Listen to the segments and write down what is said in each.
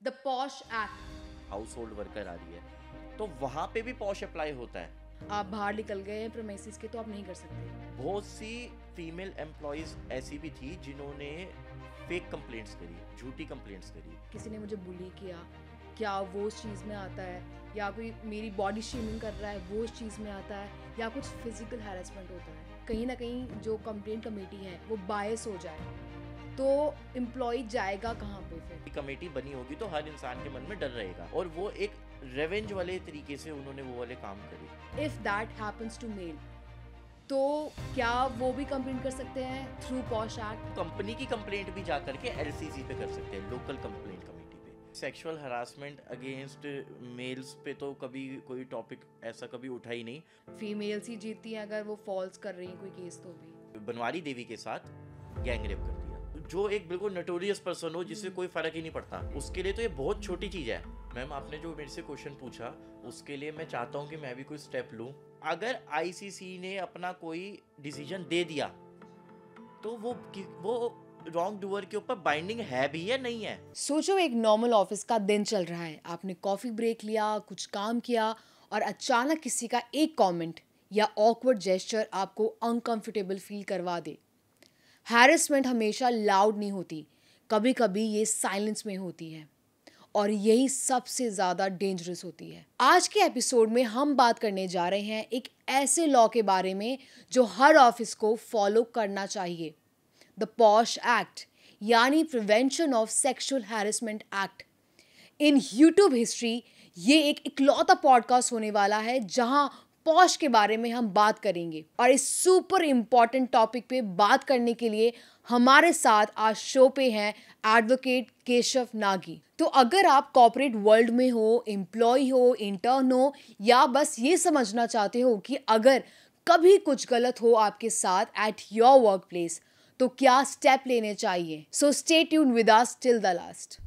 The POSH act. Household worker आ रही है तो वहाँ पे भी पॉश अप्लाई होता है। आप बाहर निकल गए हैं प्रीमाइसेस के तो आप नहीं कर सकते। बहुत सी फीमेल एम्प्लॉयज ऐसी भी थी जिन्होंने फेक कंप्लेंट्स करी, झूठी कंप्लेंट्स करी। किसी ने मुझे बुली किया, क्या वो उस चीज़ में आता है, या कोई मेरी बॉडी शेमिंग कर रहा है वो उस चीज़ में आता है, या कुछ फिजिकल हैरेसमेंट होता है। कहीं ना कहीं जो कंप्लेंट कमेटी है वो बायस हो जाए तो एम्प्लॉय जाएगा कहाँ पे फिर। कमेटी बनी होगी तो हर इंसान के मन में डर रहेगा और वो एक रेवेंज वाले तरीके से उन्होंने वो वाले काम करे। If that happens to male तो क्या वो भी कंप्लेंट कर सकते हैं थ्रू पॉश एक्ट? कंपनी की कंप्लेंट भी जा करके एलसीसी पे कर सकते हैं, लोकल कंप्लेंट कमेटी पे। सेक्सुअल हरासमेंट अगेंस्ट मेल्स पे तो कभी कोई टॉपिक ऐसा कभी उठा ही नहीं। फीमेल्स ही जीती हैं अगर वो फॉल्स कर रही हैं कोई केस तो भी। बनवारी देवी के साथ गैंग रेप कर दिया, जो एक बिल्कुल नोटोरियस पर्सन हो जिससे कोई फर्क ही नहीं पड़ता, उसके लिए तो ये बहुत छोटी चीज है। मैम आपने जो मेरे से क्वेश्चन पूछा उसके लिए मैं चाहता हूँ कि मैं भी कोई स्टेप लूँ। अगर आईसीसी ने अपना कोई डिसीजन दे दिया तो वो रॉन्ग डूअर के ऊपर बाइंडिंग है भी या नहीं है। सोचो एक नॉर्मल ऑफिस का दिन चल रहा है, आपने कॉफी ब्रेक लिया, कुछ काम किया और अचानक किसी का एक कमेंट या ऑकवर्ड जेस्चर आपको अनकंफर्टेबल फील करवा दे। हैरेसमेंट हमेशा लाउड नहीं होती, कभी कभी ये साइलेंस में होती है और यही सबसे ज़्यादा डेंजरस होती है। आज के एपिसोड में हम बात करने जा रहे हैं एक ऐसे लॉ के बारे में जो हर ऑफिस को फॉलो करना चाहिए, द पॉश एक्ट, यानी prevention of sexual harassment act. In YouTube history ये एक इकलौता पॉडकास्ट होने वाला है जहां पॉश के बारे में हम बात करेंगे। और इस सुपर इंपॉर्टेंट टॉपिक पे बात करने के लिए हमारे साथ आज शो पे हैं एडवोकेट केशव नागी। तो अगर आप कॉर्पोरेट वर्ल्ड में हो, एम्प्लॉय हो, इंटर्न हो, या बस ये समझना चाहते हो कि अगर कभी कुछ गलत हो आपके साथ एट योर वर्क प्लेस तो क्या स्टेप लेने चाहिए, so stay tuned with us till the last.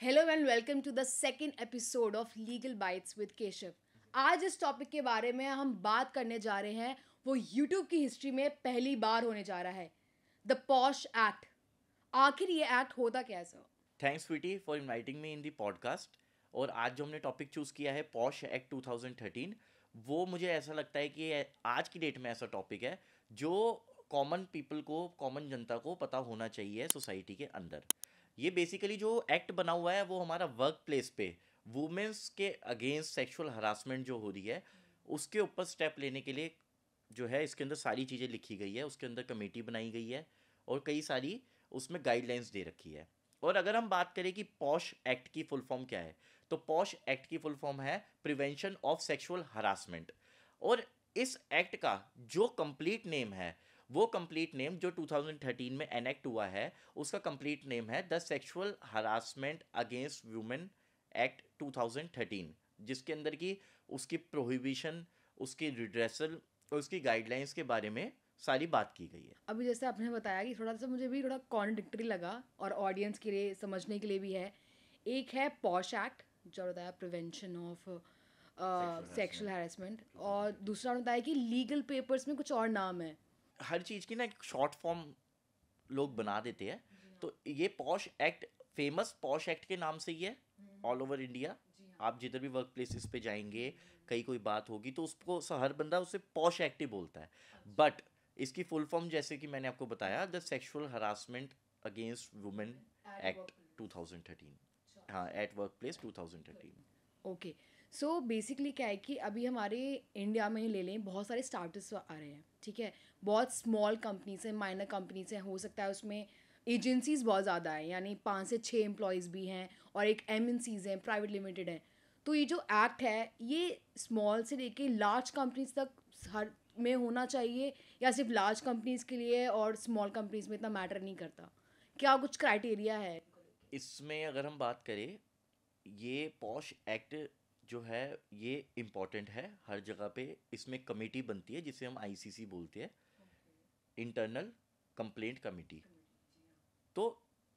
Hello and welcome to the second episode of legal bites with Keshav. आज इस टॉपिक के बारे में हम बात करने जा रहे हैं वो यूट्यूब की हिस्ट्री में पहली बार होने जा रहा है, द पॉश एक्ट। आखिर ये एक्ट होता क्या है sir? Thanks sweetie for inviting me in the podcast. और आज जो हमने टॉपिक चूज़ किया है पॉश एक्ट 2013, वो मुझे ऐसा लगता है कि आज की डेट में ऐसा टॉपिक है जो कॉमन पीपल को, कॉमन जनता को पता होना चाहिए सोसाइटी के अंदर। ये बेसिकली जो एक्ट बना हुआ है वो हमारा वर्क प्लेस पे वुमेन्स के अगेंस्ट सेक्सुअल हरासमेंट जो हो रही है उसके ऊपर स्टेप लेने के लिए जो है इसके अंदर सारी चीज़ें लिखी गई है। उसके अंदर कमेटी बनाई गई है और कई सारी उसमें गाइडलाइंस दे रखी है। और अगर हम बात करें कि पॉश एक्ट की फुल फॉर्म क्या है, तो पॉश एक्ट की फुल फॉर्म है प्रिवेंशन ऑफ सेक्सुअल हरासमेंट। और इस एक्ट का जो कंप्लीट नेम है, वो कंप्लीट नेम जो 2013 में एनेक्ट हुआ है उसका कंप्लीट नेम है the sexual harassment against women act 2013, जिसके अंदर की उसकी प्रोहिबिशन, उसकी रिड्रेसल और उसकी गाइडलाइंस के बारे में सारी बात की गई है। अभी जैसे आपने बताया कि थोड़ा सा मुझे भी थोड़ा कॉन्ट्रडिक्टरी लगा और ऑडियंस के लिए समझने के लिए भी है। एक है पॉश एक्ट जो बताया प्रिवेंशन ऑफ सेक्सुअल हैरेसमेंट, और दूसरा बताया कि लीगल पेपर्स में कुछ और नाम है। हर चीज़ की ना एक शॉर्ट फॉर्म लोग बना देते हैं। तो ये posh act famous posh act के नाम से ही है ऑल ओवर इंडिया। आप जिधर भी वर्क प्लेसेस पे जाएंगे, कहीं कोई बात होगी तो उसको हर बंदा उसे पॉश एक्ट ही बोलता है। बट इसकी फुल फॉर्म जैसे कि मैंने आपको बताया, the sexual harassment against women act 2013। हाँ, eight work place 2013। Okay, so basically क्या है कि अभी हमारे इंडिया में ही ले लें, बहुत सारे स्टार्टअप्स आ रहे हैं, ठीक है। बहुत स्मॉल कंपनीज हैं, माइनर कंपनीज हैं, हो सकता है उसमें एजेंसीज बहुत ज़्यादा है, यानी 5 से 6 एम्प्लॉयज़ भी हैं, और एक एमएनसीज हैं, प्राइवेट लिमिटेड हैं। तो ये जो एक्ट है ये स्मॉल से लेके लार्ज कंपनीज तक हर में होना चाहिए, या सिर्फ लार्ज कंपनीज के लिए और स्मॉल कंपनीज में इतना मैटर नहीं करता? क्या कुछ क्राइटेरिया है? इसमें अगर हम बात करें, ये पॉश एक्ट जो है ये इम्पॉर्टेंट है हर जगह पे। इसमें कमेटी बनती है जिसे हम आईसीसी बोलते हैं, इंटरनल कंप्लेंट कमेटी। तो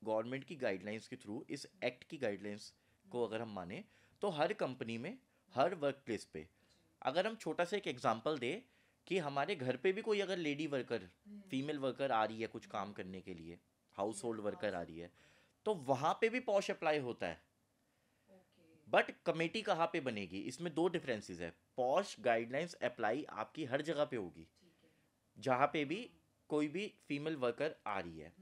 गवर्नमेंट की गाइडलाइंस के थ्रू, इस एक्ट की गाइडलाइंस को अगर हम माने, तो हर कंपनी में, हर वर्क प्लेस पे, अगर हम छोटा सा एक एग्जांपल दें कि हमारे घर पे भी कोई अगर लेडी वर्कर, फीमेल वर्कर आ रही है कुछ काम करने के लिए, हाउस होल्ड वर्कर आ रही है, तो वहाँ पे भी पॉश अप्लाई होता है। बट कमेटी कहाँ पे बनेगी, इसमें दो डिफरेंसेस है। पॉश गाइडलाइंस अप्लाई आपकी हर जगह पे होगी जहाँ पे भी कोई भी फीमेल वर्कर आ रही है,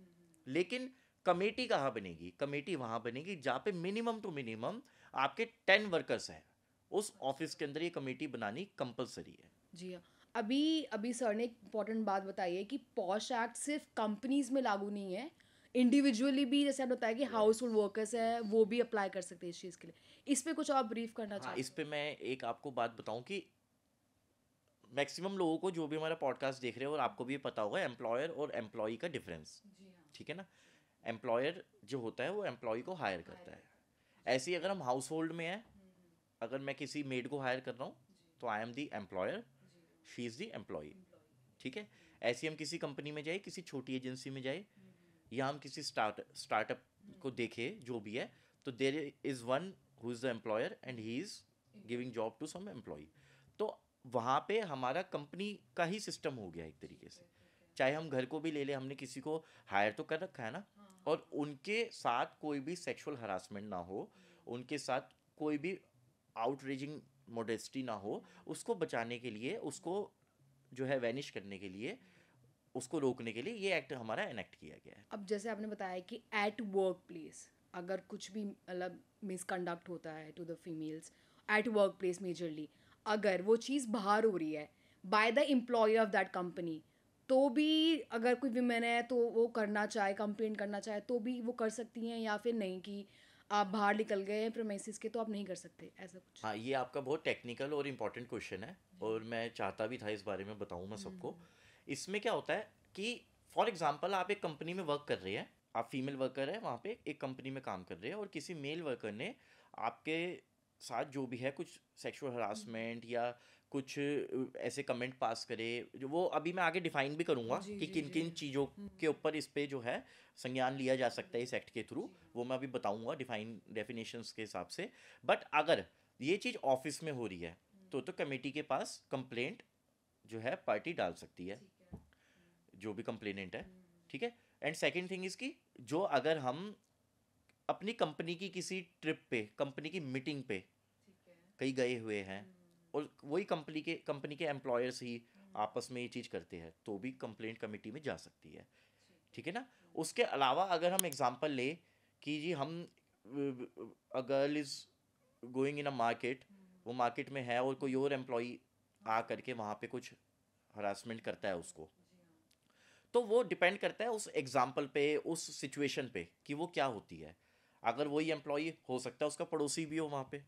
लेकिन कमेटी कहाँ बनेगी? कमेटी वहाँ बनेगी जहाँ पे मिनिमम टू मिनिमम आपके 10 वर्कर्स हैं, उस ऑफिस के अंदर ये कमेटी बनानी कंपलसरी है। जी हाँ। अभी अभी सर ने एक इम्पॉर्टेंट बात बताई है कि पॉश एक्ट सिर्फ कंपनीज में लागू नहीं है, इंडिविजुअली भी, जैसे आपने बताया कि हाउस होल्ड वर्कर्स हैं वो भी अप्लाई कर सकते हैं इस चीज़ के लिए। इस पे कुछ आप ब्रीफ करना हाँ, चाहें? इस पे मैं एक आपको बात बताऊं कि मैक्सिमम लोगों को जो भी हमारा पॉडकास्ट देख रहे हैं और आपको भी ये पता होगा एम्प्लॉयर और एम्प्लॉई का डिफरेंस, ठीक है ना। एम्प्लॉयर जो होता है वो एम्प्लॉई को हायर करता है। ऐसे ही अगर हम हाउस होल्ड में हैं, अगर मैं किसी मेड को हायर कर रहा हूँ तो I am the employer, she is the employee, ठीक है। ऐसे ही हम किसी कंपनी में जाए, किसी छोटी एजेंसी में जाए, या हम किसी स्टार्टअप को देखें जो भी है, तो there is one who is the employer and he is giving job to some employee. तो वहाँ पे हमारा कंपनी का ही सिस्टम हो गया एक तरीके से। चाहे हम घर को भी ले लें, हमने किसी को हायर तो कर रखा है ना, और उनके साथ कोई भी सेक्सुअल हरासमेंट ना हो, उनके साथ कोई भी आउटरीचिंग मोडेस्टी ना हो, उसको बचाने के लिए, उसको जो है वैनिश करने के लिए, उसको रोकने के लिए ये एक्ट हमारा एनेक्ट किया गया है। अब जैसे आपने बताया कि एट वर्क प्लेस अगर कुछ भी मतलब मिसकंडक्ट होता है to the females at work place majorly, अगर वो चीज़ बाहर हो रही है by the employer of that company, तो भी अगर कोई विमेन है तो वो करना चाहे, कंप्लेंट करना चाहे तो भी वो कर सकती हैं, या फिर नहीं कि आप बाहर निकल गए हैं प्रेमाइसिस के तो आप नहीं कर सकते, ऐसा कुछ? हाँ, ये आपका बहुत टेक्निकल और इम्पोर्टेंट क्वेश्चन है, और मैं चाहता भी था इस बारे में बताऊँ मैं सबको। इसमें क्या होता है कि फॉर एग्जांपल आप एक कंपनी में वर्क कर रहे हैं, आप फीमेल वर्कर है वहाँ पे एक कंपनी में काम कर रहे हैं, और किसी मेल वर्कर ने आपके साथ जो भी है कुछ सेक्सुअल हरासमेंट या कुछ ऐसे कमेंट पास करे, जो वो अभी मैं आगे डिफाइन भी करूँगा जी कि जी किन जी। किन चीज़ों के ऊपर इस पे जो है संज्ञान लिया जा सकता है इस एक्ट के थ्रू, वो मैं अभी बताऊँगा डिफाइन डेफिनेशंस के हिसाब से। बट अगर ये चीज़ ऑफिस में हो रही है तो कमेटी के पास कंप्लेंट जो है पार्टी डाल सकती है, जो भी कंप्लेनेंट है, ठीक है। एंड सेकंड थिंग इज कि जो अगर हम अपनी कंपनी की किसी ट्रिप पे, कंपनी की मीटिंग पे कहीं गए हुए हैं, और वही कंपनी के एम्प्लॉयर्स ही आपस में ये चीज़ करते हैं, तो भी कंप्लेंट कमेटी में जा सकती है, ठीक है ना। उसके अलावा अगर हम एग्जांपल ले कि जी हम a girl is going in a market, वो मार्केट में है और कोई और एम्प्लॉय आ करके वहाँ पे कुछ हरासमेंट करता है उसको, तो वो डिपेंड करता है उस एग्जाम्पल पे, उस सिचुएशन पे कि वो क्या होती है। अगर वही एम्प्लॉय हो सकता है उसका पड़ोसी भी हो वहाँ पे,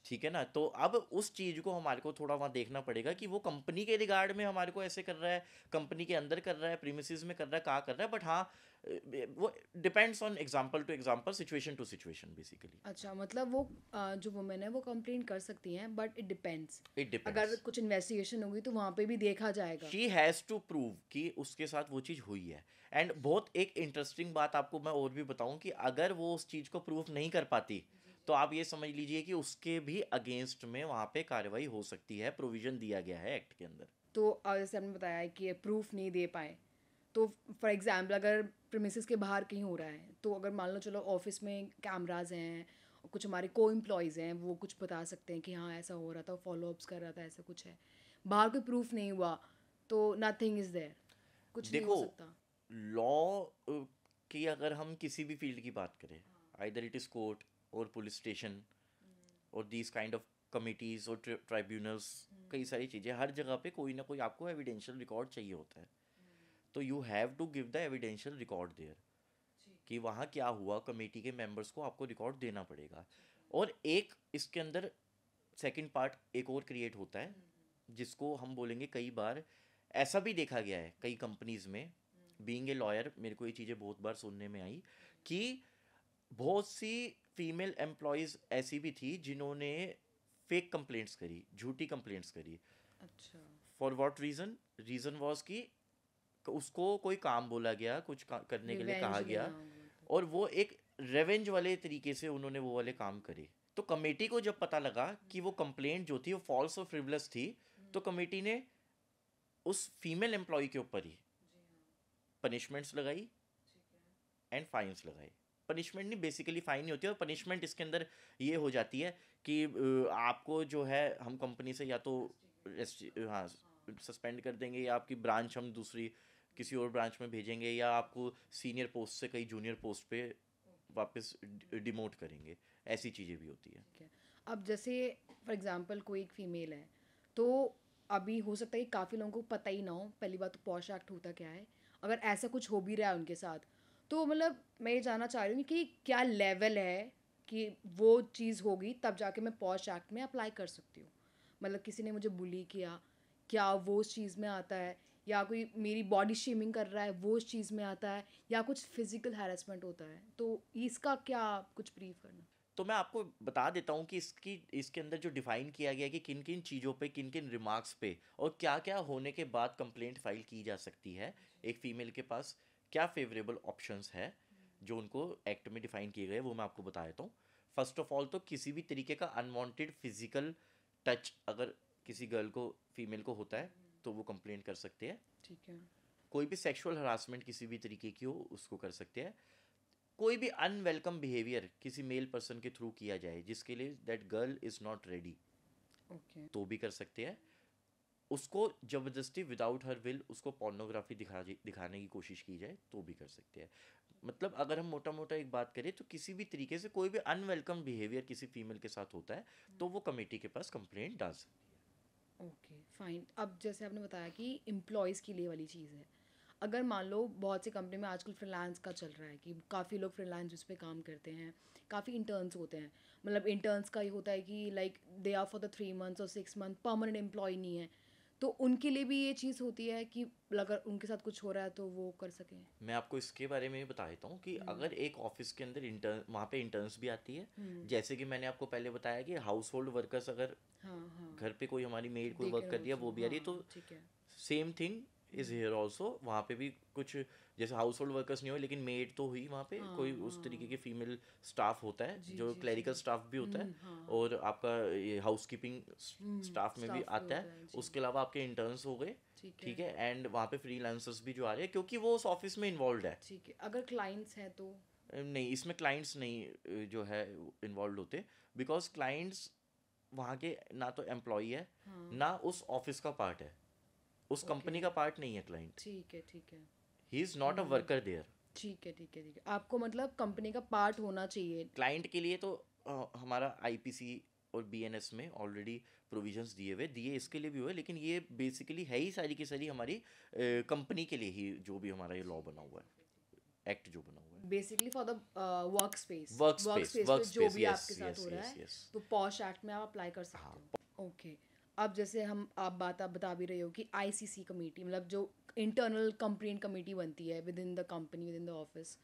ठीक है ना। तो अब उस चीज़ को हमारे को थोड़ा वहाँ देखना पड़ेगा कि वो कंपनी के रिगार्ड में हमारे को ऐसे कर रहा है, कंपनी के अंदर कर रहा है, प्रीमिसेस में कर रहा है, कहाँ कर रहा है। बट हाँ, वो depends on example to example, situation to situation basically. अच्छा, मतलब वो जो वुमेन है वो कंप्लेंट कर सकती हैं, बट इट डिपेंड्स। इट अगर डिपेंड्स, कुछ इन्वेस्टिगेशन होगी तो वहाँ पे भी देखा जाएगा। शी हैज़ टू प्रूव कि उसके साथ वो चीज़ हुई है। एंड बहुत एक इंटरेस्टिंग बात आपको मैं और भी बताऊं कि अगर वो उस चीज़ को प्रूफ नहीं कर पाती, तो आप ये समझ लीजिए कि उसके भी अगेंस्ट में वहाँ पे कार्रवाई हो सकती है, प्रोविजन दिया गया है एक्ट के अंदर। तो जैसे आपने बताया है कि प्रूफ नहीं दे पाए, तो फॉर एग्जाम्पल अगर प्रीमिसेस के बाहर कहीं हो रहा है, तो अगर मान लो चलो ऑफिस में कैमराज हैं, कुछ हमारे को एम्प्लॉयज़ हैं, वो कुछ बता सकते हैं कि हाँ ऐसा हो रहा था, फॉलोअप्स कर रहा था, ऐसा कुछ है, बाहर कोई प्रूफ नहीं हुआ तो नथिंग इज़ देयर, कुछ नहीं हो देखो, सकता। लॉ की अगर हम किसी भी फील्ड की बात करें, आइदर इट इज़ कोर्ट और पुलिस स्टेशन और दीज काइंड ऑफ कमिटीज़ और ट्राइब्यूनल्स, कई सारी चीज़ें, हर जगह पे कोई ना कोई आपको एविडेंशियल रिकॉर्ड चाहिए होता है। तो you have to give the evidential record there कि वहाँ क्या हुआ, कमेटी के मेंबर्स को आपको रिकॉर्ड देना पड़ेगा। और एक इसके अंदर सेकंड पार्ट एक और क्रिएट होता है, जिसको हम बोलेंगे, कई बार ऐसा भी देखा गया है कई कंपनीज में, बीइंग ए लॉयर मेरे को ये चीज़ें बहुत बार सुनने में आई कि बहुत सी फीमेल एम्प्लॉयज़ ऐसी भी थी जिन्होंने फेक कंप्लेंट्स करी, झूठी कंप्लेंट्स करी। अच्छा। For what reason? Reason was कि उसको कोई काम बोला गया, कुछ करने के लिए कहा रिवेंज गया, लेना होगा तो। और वो एक रेवेंज वाले तरीके से उन्होंने वो वाले काम करे। तो कमेटी को जब पता लगा कि वो कंप्लेंट जो थी वो फॉल्स और फ्रिवलस थी, तो कमेटी ने उस फीमेल एम्प्लॉय के ऊपर ही पनिशमेंट्स लगाई एंड फाइन्स लगाए। पनिशमेंट नहीं, बेसिकली फाइन ही होती है, और पनिशमेंट इसके अंदर ये हो जाती है कि आपको जो है हम कंपनी से या तो हाँ सस्पेंड कर देंगे, या आपकी ब्रांच हम दूसरी किसी और ब्रांच में भेजेंगे, या आपको सीनियर पोस्ट से कई जूनियर पोस्ट पे वापस डिमोट करेंगे। ऐसी चीज़ें भी होती है। ठीक है। अब जैसे फॉर एग्जांपल कोई एक फीमेल है, तो अभी हो सकता है कि काफ़ी लोगों को पता ही ना हो पहली बात तो पॉश एक्ट होता क्या है। अगर ऐसा कुछ हो भी रहा है उनके साथ, तो मतलब मैं ये जानना चाह रही हूँ कि क्या लेवल है कि वो चीज़ होगी तब जाके मैं पॉश एक्ट में अप्लाई कर सकती हूँ। मतलब किसी ने मुझे बुली किया, क्या वो उस चीज़ में आता है, या कोई मेरी बॉडी शेमिंग कर रहा है वो उस चीज़ में आता है, या कुछ फिजिकल हैरेसमेंट होता है, तो इसका क्या कुछ ब्रीफ करना। तो मैं आपको बता देता हूँ कि इसके अंदर जो डिफाइन किया गया है कि किन किन चीज़ों पे, किन किन रिमार्क्स पे और क्या क्या होने के बाद कंप्लेंट फाइल की जा सकती है एक फ़ीमेल के पास, क्या फेवरेबल ऑप्शंस है जो उनको एक्ट में डिफाइन किए गए, वो मैं आपको बता देता हूँ। फर्स्ट ऑफ ऑल तो किसी भी तरीके का अनवांटेड फिजिकल टच अगर किसी गर्ल को, फीमेल को होता है तो वो कंप्लेंट कर सकते हैं। ठीक है। कोई भी सेक्सुअल हरासमेंट किसी भी तरीके की हो उसको कर सकते हैं। कोई भी अनवेलकम बिहेवियर किसी मेल पर्सन के थ्रू किया जाए जिसके लिए that girl is not ready, okay. तो भी कर सकते हैं। उसको जबरदस्ती विदाउट हर विल उसको पोर्नोग्राफी दिखाने की कोशिश की जाए तो भी कर सकते हैं। मतलब अगर हम मोटा मोटा एक बात करें तो किसी भी तरीके से कोई भी अनवेलकम बिहेवियर किसी फीमेल के साथ होता है तो वो कमेटी के पास कंप्लेंट डाल सकती है। Okay fine. अब जैसे आपने बताया कि एम्प्लॉयज़ के लिए वाली चीज़ है, अगर मान लो बहुत सी कंपनी में आजकल फ्रीलांस का चल रहा है कि काफ़ी लोग फ्रीलांस उस पर काम करते हैं, काफ़ी इंटर्न्स होते हैं। मतलब इंटर्न्स का ये होता है कि like they are for the 3 months और 6 मंथ, परमानेंट एम्प्लॉय नहीं है, तो उनके लिए भी ये चीज़ होती है कि अगर उनके साथ कुछ हो रहा है तो वो कर सकें। मैं आपको इसके बारे में भी बता देता हूँ कि अगर एक ऑफिस के अंदर इंटर्न, वहाँ पे इंटर्न्स भी आती है, जैसे कि मैंने आपको पहले बताया कि हाउस होल्ड वर्कर्स, अगर हाँ हाँ, घर पे कोई हमारी मेड कोई दे वर्क कैन कर दिया ऑल्सो, वो भी आ हाँ रही है, तो ठीक है। Same thing is here also. वहाँ पे भी कुछ जैसे हाउस होल्ड वर्कर्स नहीं हुए लेकिन मेड तो हुई, वहाँ पे कोई हाँ उस तरीके हाँ, के फीमेल स्टाफ होता है जी जो जी जी। क्लरिकल स्टाफ भी होता है, हाँ। और आपका ये हाउस कीपिंग स्टाफ में भी स्टाफ भी आता है। होता है जी। उसके अलावा आपके इंटर्न्स हो गए, ठीक है। ठीक है, एंड वहाँ पे फ्रीलांसर्स भी जो आ रहे हैं क्योंकि वो उस ऑफिस में इन्वॉल्व है। ठीक है, अगर क्लाइंट्स हैं तो। नहीं, इसमें क्लाइंट्स नहीं जो है इन्वॉल्व होते, बिकॉज क्लाइंट्स वहाँ के ना तो एम्प्लॉई है हाँ। ना उस ऑफिस का पार्ट है, उस ओके। कंपनी का पार्ट नहीं है क्लाइंट। ठीक है ठीक है। He is not a worker there. ठीक है ठीक है ठीक है, आपको मतलब कंपनी का पार्ट होना चाहिए। क्लाइंट के लिए तो हमारा आईपीसी और बीएनएस में ऑलरेडी प्रोविजंस दिए इसके लिए भी हुए, लेकिन ये बेसिकली है ही सारी की सारी हमारी कंपनी के लिए ही, जो भी हमारा ये लॉ बना हुआ है, एक्ट जो बना हुआ है। Basically for the work space, work work space, space work पे जो स्पेस, भी यस आपके साथ यस हो रहा यस है, यस। तो पॉश एक्ट में आप अप्लाई कर सकते हो। ओके। अब जैसे आप बता भी रहे हो कि आईसीसी कमेटी, मतलब जो इंटरनल कंप्लेंट कमेटी बनती है with in the company, with in the office,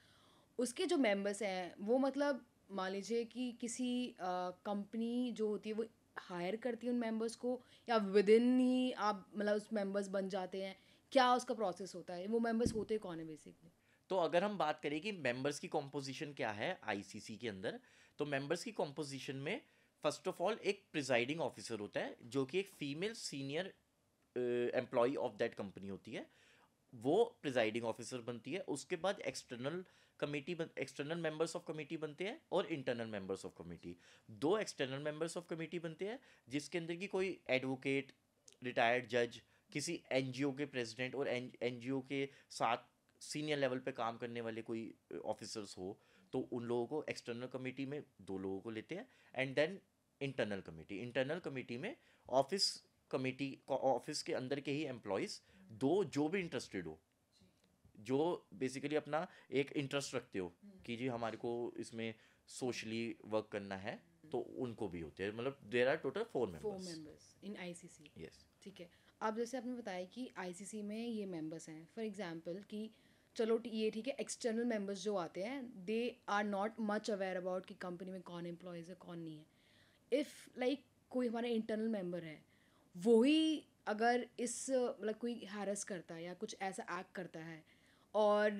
उसके जो मेंबर्स हैं वो मतलब मान लीजिए कि किसी कंपनी जो होती है वो हायर करती है उन मेंबर्स को, या विद इन ही आप मतलब उस मेंबर्स बन जाते हैं, क्या उसका प्रोसेस होता है, वो मेंबर्स होते कौन है बेसिकली। तो अगर हम बात करें कि मेंबर्स की कॉम्पोजिशन क्या है आईसीसी के अंदर, तो मेंबर्स की कॉम्पोजिशन में फर्स्ट ऑफ ऑल एक प्रिजाइडिंग ऑफिसर होता है जो कि एक female senior employee of that company होती है, वो प्रिजाइडिंग ऑफिसर बनती है। उसके बाद एक्सटर्नल मेंबर्स ऑफ कमेटी बनते हैं और इंटरनल मेंबर्स ऑफ कमेटी। दो एक्सटर्नल मेंबर्स ऑफ कमेटी बनते हैं जिसके अंदर की कोई एडवोकेट, रिटायर्ड जज, किसी एनजीओ के प्रेसिडेंट और एनजीओ के साथ सीनियर लेवल पे काम करने वाले कोई ऑफिसर्स हो, तो उन लोगों को एक्सटर्नल कमेटी में दो लोगों को लेते हैं। एंड देन इंटरनल कमेटी में ऑफिस ऑफिस के अंदर के ही एम्प्लॉयज़, दो जो भी इंटरेस्टेड हो, जो बेसिकली अपना एक इंटरेस्ट रखते हो कि जी हमारे को इसमें सोशली वर्क करना है, तो उनको भी होते हैं। मतलब there are total 4 4 members. Members in ICC. Yes. ठीक है। अब जैसे आपने बताया कि आईसीसी में ये मेंबर्स हैं, फॉर एग्जांपल कि चलो ये ठीक है, एक्सटर्नल मेंबर्स जो आते हैं they are not much aware about कि कंपनी में कौन एम्प्लॉयज़ है कौन नहीं है। इफ़ लाइक कोई हमारा इंटरनल मेंबर है, वही अगर इस मतलब कोई हैरेस करता है या कुछ ऐसा एक्ट करता है, और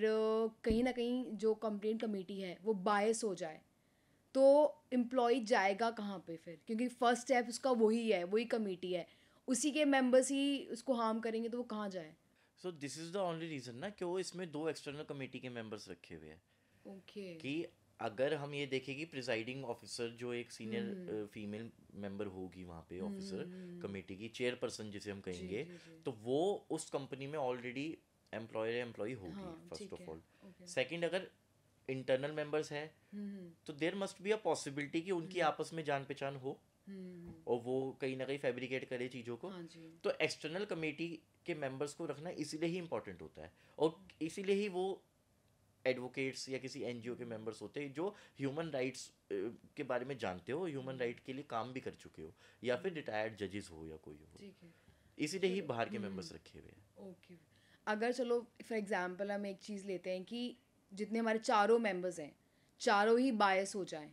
कहीं ना कहीं जो कंप्लेंट कमेटी है वो बायस हो जाए, तो एम्प्लॉय जाएगा कहाँ पे फिर, क्योंकि फर्स्ट स्टेप उसका वही है, वही कमेटी है, उसी के मेंबर्स ही उसको हार्म करेंगे तो वो कहाँ जाए? So this is the only reason ना कि वो इसमें दो एक्सटर्नल कमेटी के मेंबर्स रखे हुए हैं ओके। कि अगर हम ये देखें कि प्रिजाइडिंग ऑफिसर जो एक हम्म। सीनियर फीमेल मेंबर होगी वहाँ पे ऑफिसर हम्म। कमेटी की चेयरपर्सन जिसे हम जी कहेंगे, जी जी। तो वो उस कंपनी में ऑलरेडी एम्प्लॉय होगी हाँ फर्स्ट ठीक ऑफ है। ऑल। ओके। सेकंड, अगर इंटरनल मेंबर्स है हम्म। तो there must be a possibility कि उनकी हम्म। आपस में जान पहचान हो हम्म। और वो कहीं ना कहीं फैब्रिकेट करे चीज़ों को। हाँ जी। तो एक्सटर्नल कमेटी के मेंबर्स को रखना इसीलिए ही इम्पोर्टेंट होता है, और इसीलिए ही वो एडवोकेट्स या किसी एनजीओ के मेंबर्स होते हैं जो ह्यूमन राइट्स के बारे में जानते हो, ह्यूमन राइट के लिए काम भी कर चुके हो, या फिर रिटायर्ड जजेस हो या कोई हो। ठीक है। इसीलिए ही चलो। बाहर के मेंबर्स रखे हुए हैं। ओके। अगर चलो फॉर एग्जांपल हम एक चीज़ लेते हैं कि जितने हमारे चारों मेंबर्स हैं, चारों ही बायस हो जाएं,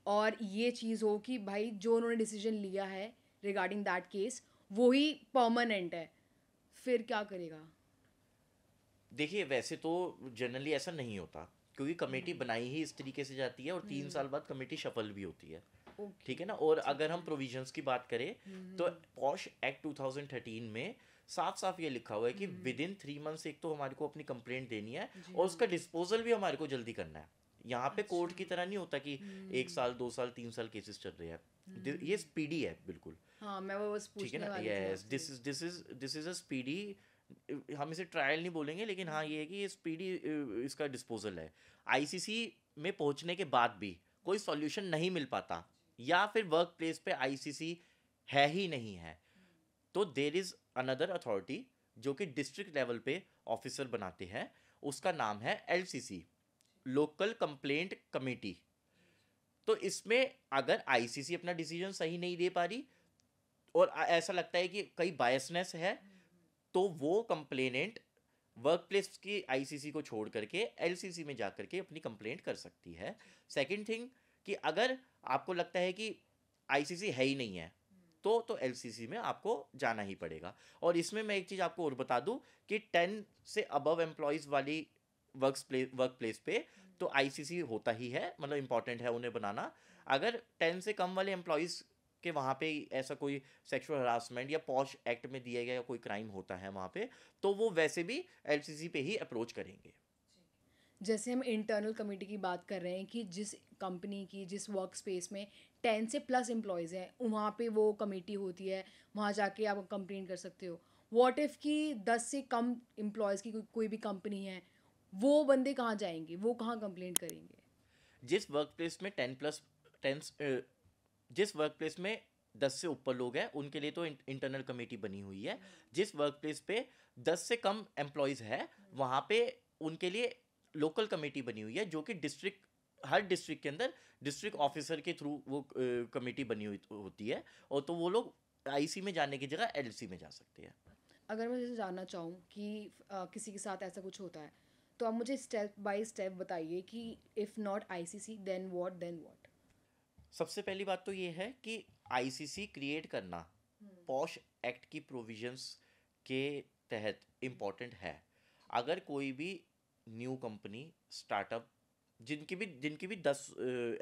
और ये चीज़ हो कि भाई जो उन्होंने डिसीजन लिया है रिगार्डिंग दैट केस वो ही परमानेंट है, फिर क्या करेगा? देखिए वैसे तो जनरली ऐसा नहीं होता, क्योंकि कमेटी बनाई ही इस तरीके से जाती है और 3 साल बाद कमेटी शफल भी होती है। ओके। ठीक है ना। और ठीक अगर है। हम प्रोविजंस की बात करें तो पॉश एक्ट 2013 में साफ साफ ये लिखा हुआ है कि विद इन 3 मंथ्स एक तो हमारे को अपनी कंप्लेंट देनी है, जी और हाँ। उसका डिस्पोजल भी हमारे को जल्दी करना है। यहाँ पे कोर्ट की अच्छा। तरह नहीं होता कि 1 साल 2 साल 3 साल केसेस चल रहे हैं, ये स्पीडी है बिल्कुल। हाँ, मैं वो बस ठीक है पूछने ना। वाली थी यस, आपसे। दिस इज अ स्पीडी, हम इसे ट्रायल नहीं बोलेंगे, लेकिन हाँ ये है कि ये स्पीडी इसका डिस्पोजल है। आईसीसी में पहुंचने के बाद भी कोई सॉल्यूशन नहीं मिल पाता, या फिर वर्क प्लेस पे आईसीसी है ही नहीं है, तो देर इज अनदर अथॉरिटी जो कि डिस्ट्रिक्ट लेवल पे ऑफिसर बनाते हैं, उसका नाम है एलसीसी, लोकल कंप्लेंट कमेटी। तो इसमें अगर आईसीसी अपना डिसीजन सही नहीं दे पा रही और ऐसा लगता है कि कई बायसनेस है, तो वो कंप्लेनेंट वर्क प्लेस की आईसीसी को छोड़ करके एलसीसी में जा करके अपनी कंप्लेंट कर सकती है। सेकंड थिंग, कि अगर आपको लगता है कि आईसीसी है ही नहीं है, तो एलसीसी में आपको जाना ही पड़ेगा। और इसमें मैं एक चीज़ आपको और बता दूं कि 10 से अबव एम्प्लॉयज़ वाली वर्क प्लेस पे तो आईसीसी होता ही है, मतलब इंपॉर्टेंट है उन्हें बनाना। अगर 10 से कम वाले एम्प्लॉयज़ के वहाँ पे ऐसा कोई सेक्सुअल हरासमेंट या पॉश एक्ट में दिया गया कोई क्राइम होता है वहाँ पे, तो वो वैसे भी एलसीसी पे ही अप्रोच करेंगे। जैसे हम इंटरनल कमेटी की बात कर रहे हैं कि जिस कंपनी की जिस वर्क स्पेस में 10 से प्लस एम्प्लॉयज़ हैं वहाँ पे वो कमेटी होती है, वहाँ जाके आप कंप्लेंट कर सकते हो। व्हाट इफ़ कि 10 से कम एम्प्लॉयज़ की कोई भी कंपनी है, वो बंदे कहाँ जाएंगे, वो कहाँ कंप्लेंट करेंगे? जिस वर्क प्लेस में 10 जिस वर्क प्लेस में 10 से ऊपर लोग हैं उनके लिए तो इंटरनल कमेटी बनी हुई है। जिस वर्क प्लेस पे 10 से कम एम्प्लॉयज़ है वहाँ पे उनके लिए लोकल कमेटी बनी हुई है, जो कि हर डिस्ट्रिक्ट के अंदर डिस्ट्रिक्ट ऑफिसर के थ्रू वो कमेटी बनी हुई होती है, और तो वो लोग आईसी में जाने की जगह एलसी में जा सकते हैं। अगर मैं जैसे जानना चाहूँ कि किसी के साथ ऐसा कुछ होता है, तो आप मुझे स्टेप बाय स्टेप बताइए कि if not ICC then what, then what? सबसे पहली बात तो ये है कि आईसीसी क्रिएट करना पॉश एक्ट की प्रोविजंस के तहत इम्पॉर्टेंट है। अगर कोई भी न्यू कंपनी स्टार्टअप जिनकी भी 10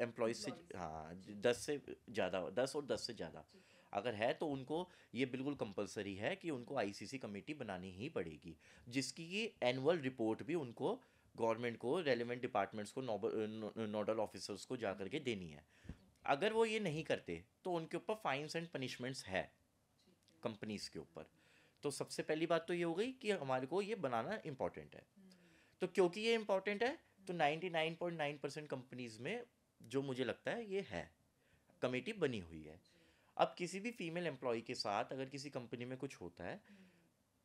एम्प्लॉयज से, हाँ 10 और 10 से ज़्यादा अगर है, तो उनको ये बिल्कुल कंपलसरी है कि उनको आईसीसी कमेटी बनानी ही पड़ेगी, जिसकी कि एनुअल रिपोर्ट भी उनको गवर्नमेंट को, रेलिवेंट डिपार्टमेंट्स को, नोडल ऑफिसर्स को जा करके देनी है। अगर वो ये नहीं करते तो उनके ऊपर फाइन्स एंड पनिशमेंट्स है कंपनीज के ऊपर। तो सबसे पहली बात तो ये हो गई कि हमारे को ये बनाना इम्पॉर्टेंट है। तो क्योंकि ये इम्पॉर्टेंट है तो 99.9% कंपनीज में जो मुझे लगता है ये है, कमेटी बनी हुई है। अब किसी भी फीमेल एम्प्लॉय के साथ अगर किसी कंपनी में कुछ होता है,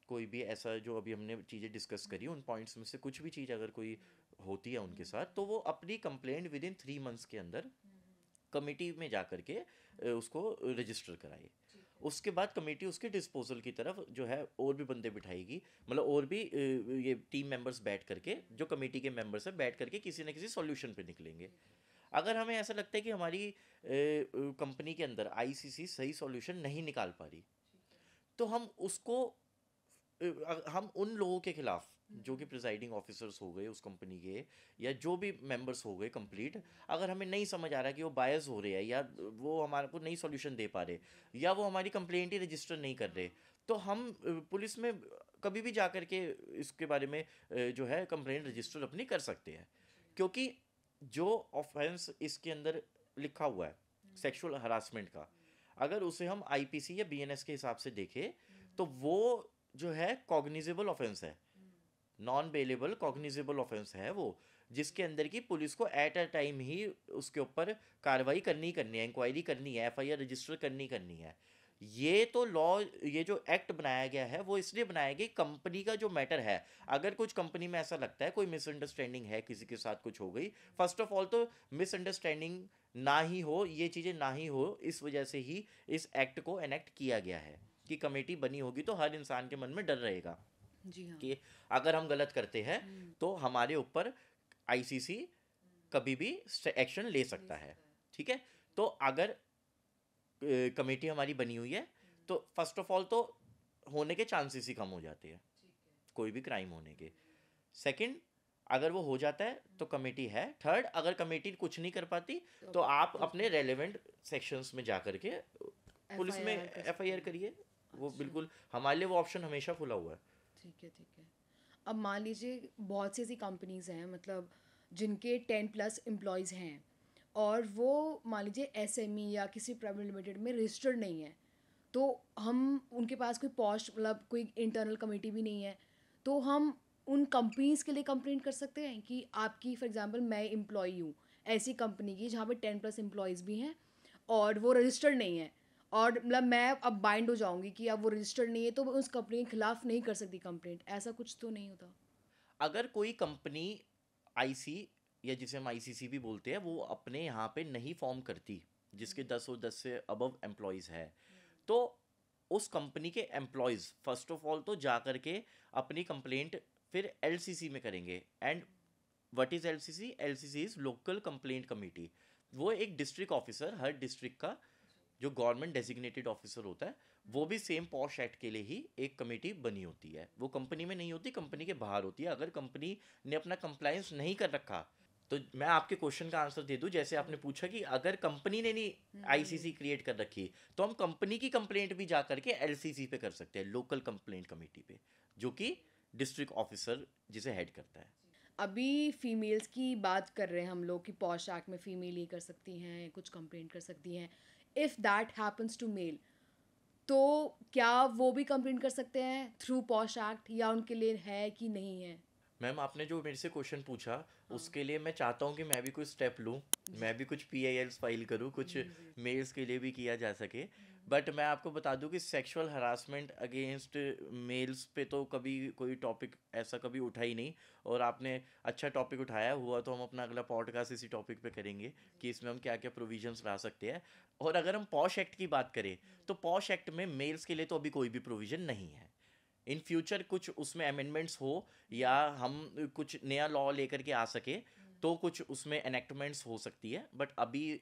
कोई भी ऐसा जो अभी हमने चीज़ें डिस्कस करी उन पॉइंट्स में से कुछ भी चीज़ अगर कोई होती है उनके साथ, तो वो अपनी कंप्लेंट विद इन 3 मंथ्स के अंदर कमेटी में जा करके उसको रजिस्टर कराइए। उसके बाद कमेटी उसके डिस्पोजल की तरफ जो है और भी बंदे बिठाएगी, मतलब और भी ये टीम मेंबर्स बैठ करके, जो कमेटी के मेंबर्स हैं, बैठ करके किसी न किसी सॉल्यूशन पे निकलेंगे। अगर हमें ऐसा लगता है कि हमारी कंपनी के अंदर आईसीसी सही सॉल्यूशन नहीं निकाल पा रही, तो हम उसको हम उन लोगों के खिलाफ जो कि प्रिजाइडिंग ऑफिसर्स हो गए उस कंपनी के, या जो भी मेंबर्स हो गए कंप्लीट, अगर हमें नहीं समझ आ रहा कि वो बायस हो रहे हैं, या वो हमारे को नहीं सॉल्यूशन दे पा रहे, या वो हमारी कंप्लेंट ही रजिस्टर नहीं कर रहे, तो हम पुलिस में कभी भी जा कर के इसके बारे में जो है कंप्लेंट रजिस्टर अपनी कर सकते हैं। क्योंकि जो ऑफेंस इसके अंदर लिखा हुआ है सेक्सुअल हरासमेंट का, अगर उसे हम आईपीसी या बीएनएस के हिसाब से देखें, तो वो जो है कॉग्निजेबल ऑफेंस है, नॉन बेलेबल कॉग्निजेबल ऑफेंस है वो, जिसके अंदर की पुलिस को एट अ टाइम ही उसके ऊपर कार्रवाई करनी है, इंक्वायरी करनी है, एफआईआर रजिस्टर करनी है। ये तो लॉ, ये जो एक्ट बनाया गया है वो इसलिए बनाया गया कंपनी का जो मैटर है, अगर कुछ कंपनी में ऐसा लगता है कोई मिसअंडरस्टैंडिंग है, किसी के साथ कुछ हो गई, फर्स्ट ऑफ ऑल तो मिसअंडरस्टैंडिंग ना ही हो, ये चीज़ें ना ही हो, इस वजह से ही इस एक्ट को एनेक्ट किया गया है कि कमेटी बनी होगी तो हर इंसान के मन में डर रहेगा जी हाँ। कि अगर हम गलत करते हैं तो हमारे ऊपर आईसीसी कभी भी एक्शन ले सकता है। ठीक है, तो अगर कमेटी हमारी बनी हुई है तो फर्स्ट ऑफ ऑल तो होने के चांसेस ही कम हो जाते हैं कोई भी क्राइम होने के। सेकंड, अगर वो हो जाता है तो कमेटी है। थर्ड, अगर कमेटी कुछ नहीं कर पाती तो आप अपने रेलेवेंट सेक्शंस में जा करके पुलिस में FIR कर एफआईआर सकते हैं। करिए। वो अच्छा। बिल्कुल हमारे लिए वो ऑप्शन हमेशा खुला हुआ है। ठीक है, ठीक है। अब मान लीजिए बहुत सी ऐसी कंपनीज हैं, मतलब जिनके 10+ एम्प्लॉयज़ हैं, और वो मान लीजिए एसएमई या किसी प्राइवेट लिमिटेड में रजिस्टर्ड नहीं है, तो हम उनके पास कोई पॉश मतलब कोई इंटरनल कमेटी भी नहीं है, तो हम उन कंपनीज के लिए कंप्लेंट कर सकते हैं कि आपकी, फॉर एग्जांपल मैं एम्प्लॉई हूँ ऐसी कंपनी की जहाँ पे 10+ एम्प्लॉयज़ भी हैं और वो रजिस्टर्ड नहीं है, और मतलब मैं अब बाइंड हो जाऊंगी कि अब वो रजिस्टर्ड नहीं है तो मैं उस कंपनी के खिलाफ नहीं कर सकती कंप्लेंट, ऐसा कुछ तो नहीं होता? अगर कोई कंपनी आईसी या जिसे हम आईसीसी भी बोलते हैं वो अपने यहाँ पे नहीं फॉर्म करती, जिसके 10 और 10 से अबव एम्प्लॉयज़ है, तो उस कंपनी के एम्प्लॉयज़ फर्स्ट ऑफ ऑल तो जा करके अपनी कंप्लेंट फिर एलसीसी में करेंगे। And what is LCC? LCC is local complaint committee. वो एक डिस्ट्रिक्ट ऑफिसर, हर डिस्ट्रिक्ट का जो गवर्नमेंट डेजिग्नेटेड ऑफिसर होता है, वो भी सेम पॉश एक्ट के लिए ही एक कमेटी बनी होती है। वो कंपनी में नहीं होती, कंपनी के बाहर होती है। अगर कंपनी ने अपना कंप्लायंस नहीं कर रखा, तो मैं आपके क्वेश्चन का आंसर दे दूं, जैसे आपने पूछा कि अगर कंपनी ने नहीं आईसीसी क्रिएट कर रखी, तो हम कंपनी की कंप्लेंट भी जा करके एलसीसी पे कर सकते हैं, लोकल कंप्लेंट कमेटी पे, जो कि डिस्ट्रिक्ट ऑफिसर जिसे हेड करता है। अभी फीमेल्स की बात कर रहे हैं हम लोग कि पॉश एक्ट में फीमेल ये कर सकती हैं, कुछ कंप्लेंट कर सकती हैं। If that happens to male, तो क्या वो भी कंप्लेंट कर सकते हैं थ्रू पॉश एक्ट, या उनके लिए है कि नहीं है? मैम, आपने जो मेरे से क्वेश्चन पूछा हाँ। उसके लिए मैं चाहता हूँ कि मैं भी कुछ स्टेप लूँ, जी। मैं भी कुछ पीआईएल्स फाइल करूँ, कुछ जी जी। मेल्स के लिए भी किया जा सके। बट मैं आपको बता दूं कि सेक्सुअल हरासमेंट अगेंस्ट मेल्स पे तो कभी कोई टॉपिक ऐसा कभी उठा ही नहीं। और आपने अच्छा टॉपिक उठाया हुआ, तो हम अपना अगला पॉडकास्ट इसी टॉपिक पे करेंगे कि इसमें हम क्या क्या प्रोविजंस ला सकते हैं। और अगर हम पॉश एक्ट की बात करें, तो पॉश एक्ट में मेल्स के लिए तो अभी कोई भी प्रोविजन नहीं है। इन फ्यूचर कुछ उसमें अमेंडमेंट्स हो या हम कुछ नया लॉ लेकर के आ सके, तो कुछ उसमें एनेक्टमेंट्स हो सकती है, बट अभी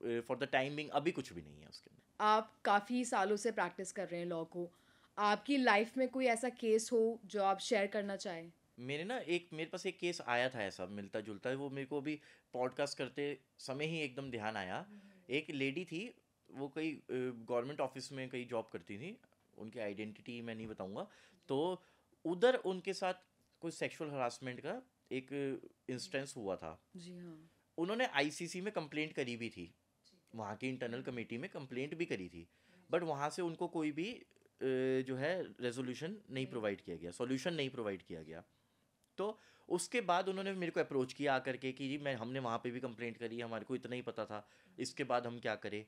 फॉर द टाइम बिंग अभी कुछ भी नहीं है उसके अंदर। आप काफ़ी सालों से प्रैक्टिस कर रहे हैं लॉ को, आपकी लाइफ में कोई ऐसा केस हो जो आप शेयर करना चाहें? मेरे पास एक केस आया था ऐसा मिलता जुलता, वो मेरे को अभी पॉडकास्ट करते समय ही एकदम ध्यान आया। एक लेडी थी, वो कई गवर्नमेंट ऑफिस में कई जॉब करती थी, उनकी आइडेंटिटी मैं नहीं बताऊंगा। तो उधर उनके साथ कोई सेक्सुअल हरासमेंट का एक इंस्टेंस हुआ था। जी हाँ। उन्होंने आईसीसी में कंप्लेंट करी भी थी, वहाँ की इंटरनल कमेटी में कंप्लेंट भी करी थी, बट वहाँ से उनको कोई भी जो है रेजोल्यूशन नहीं प्रोवाइड किया गया, सॉल्यूशन नहीं प्रोवाइड किया गया। तो उसके बाद उन्होंने मेरे को अप्रोच किया आकर के कि जी मैं हमने वहाँ पे भी कंप्लेंट करी, हमारे को इतना ही पता था, इसके बाद हम क्या करें।